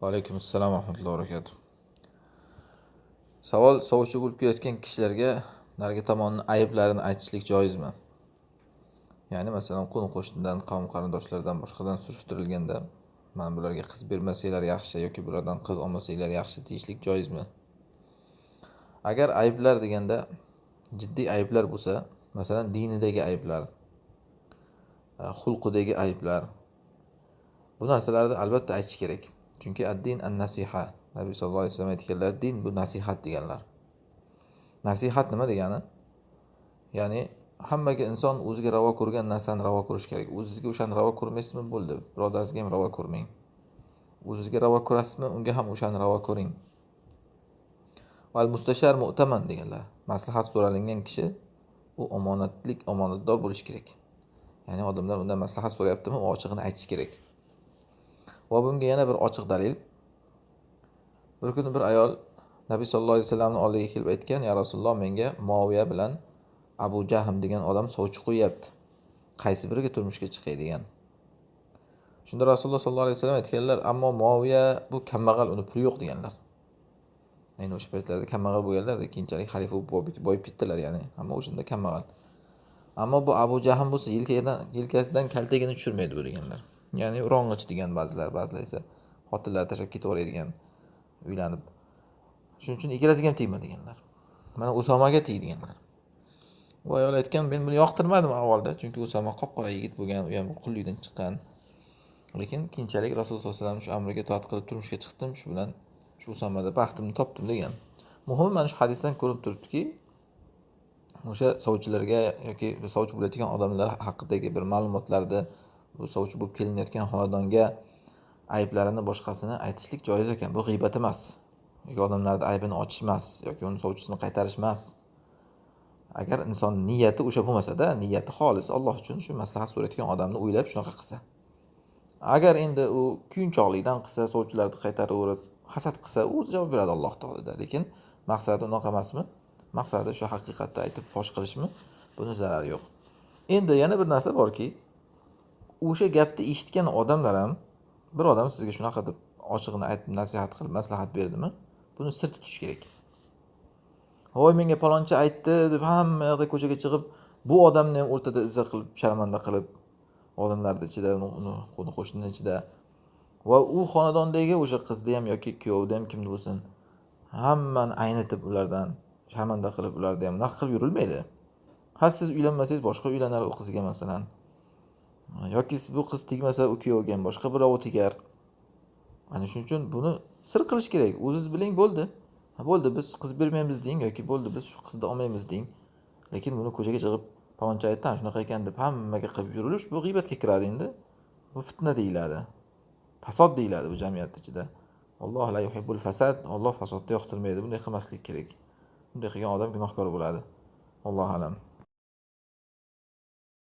Va alaykum assalom va rahmatullohi va barakatuh. Savol: sovchi bo'lib kelayotgan kishilarga narigi tomonning ayblarini aytishlik joizmi? Ya'ni masalan, qo'ni-qo'shnidan, qavm qarindoshlardan boshqadan surishtirilganda, "Men bularga qiz bermasanglar yaxshi yoki bulardan qiz olmasanglar yaxshi" deyishlik joizmi? Agar ayblar deganda jiddiy ayblar bo'lsa, masalan, dinidagi ayblar, xulqidagi ayblar, bu narsalarni albatta aytish kerak. Chunki ad-din an-nasiha. Nabiy sallallohu alayhi vasallam aytganlar, din bu nasihat deganlar. Nasihat nima degani? Ya'ni hammaga inson o'ziga ravo ko'rgan narsani ravo ko'rish kerak. O'zingizga o'shani ravo ko'rmaysizmi? Bo'ldi. Birodaringizga ham ravo ko'rmang. O'zingizga ravo ko'rasizmi? Unga ham o'shani ravo ko'ring. Val mustashar mu'taman deganlar. Maslahat so'ralingan kishi u omonatdor bo'lish kerak. Ya'ni odamlar undan maslahat so'rayaptimi, u ochiqini aytish kerak. Va bunga yana bir ochiq dalil. Bir kuni bir ayol Nabiy sallallohu alayhi vasallamning oldiga kelib aytgan: "Ya Rasululloh, menga Muaviya bilan Abu Jahm degan odam sovchi qo'yapti. Qaysi biriga turmushga chiqay?" degan. Shunda Rasululloh sallallohu alayhi vasallam aytganlar: "Ammo Muaviya bu kambag'al, uni puli yo'q" deganlar. Ya'ni o'sha paytlarda kambag'al bo'lganlar-da, keyinchalik xalifa bo'lib boyib ketdilar, ya'ni. Ammo o'shanda kambag'al. Ammo bu Abu Jahm bo'lsa yelkasidan kaltagini tushirmaydi bu deganlar. Ya'ni urong'ich degan ba'zilar esa xotinlar tashlab ketaveradigan, uylanib. Shuning uchun ikkalasiga ham tegma deganlar. Mana Usomaga teg deganlar. Bu ayol aytgan: "Men buni yoqtirmadim avvalda, chunki Usoma qop-qora yigit bo'lgan, u ham qullikdan chiqqan. Lekin keyinchalik Rasululloh sollallohu alayhi vasallam shu amriga itoat qilib turmushga chiqdim, shu bilan shu Usomada baxtimni topdim" degan. Muhimi mana shu hadisdan ko'rinib turibdiki, o'sha sovchilarga yoki sovchi bo'layotgan odamlar haqidagi bir ma'lumotlarda bu sovchi bo'lib kelinayotgan xonadonga ayblarini boshqasini aytishlik joiz ekan. Bu g'iybat emas. Yoki odamlarning aybini ochish emas yoki uni sovchisini qaytarish emas. Agar inson niyati o'sha bo'lmasa-da, niyati xolis Alloh uchun shu maslahat so'rayotgan odamni o'ylab shunaqa qilsa. Agar endi u kuyunchoqlikdan qilsa, sovchilarni qaytaraverib, hasad qilsa, o'zi javob beradi Alloh taolada. Lekin maqsadi unaqa emasmi? Maqsadi shu haqiqatni aytib fosh qilishmi? Buni zarari yo'q. Endi yana bir narsa borki, o'sha gapni eshitgan odamlar ham bir odam sizga shunaqa deb ochiqni aytib, nasihat qilib, maslahat berdimi? Buni sir tutish kerak. "Voy, menga palonchi aytdi" deb hamma yoqda ko'chaga chiqib, bu odamni ham o'rtada izza qilib, sharmanda qilib, odamlarning ichida, uni qo'ni-qo'shnining ichida va u xonadondagi o'sha qizni ham yoki kuyovni ham kimni bo'lsin, hammani aynitib ulardan sharmanda qilib, ularni ham naq qilib yurilmaydi. Ha, siz uylanmasangiz boshqa uylanar u qizga masalan. Yoki bu qiz tegmasa u kuyovga ham boshqa birov tegar. Ana shuning uchun buni sir qilish kerak. O'zingiz biling bo'ldi. Bo'ldi, biz qiz bermaymiz deng yoki bo'ldi, biz shu qizni olmaymiz deng. Lekin buni ko'chaga chiqib, palonchi aytdi, shunaqa ekan deb hammaga qilib yurilish bu g'iybatga kiradi endi. Bu fitna deyiladi. Fasod deyiladi bu jamiyat ichida. Alloh la yuhibbul fasad. Alloh fasodni yoqtirmaydi. Bunday qilmaslik kerak. Bunday qilgan odam gunohkor bo'ladi. Alloh alam.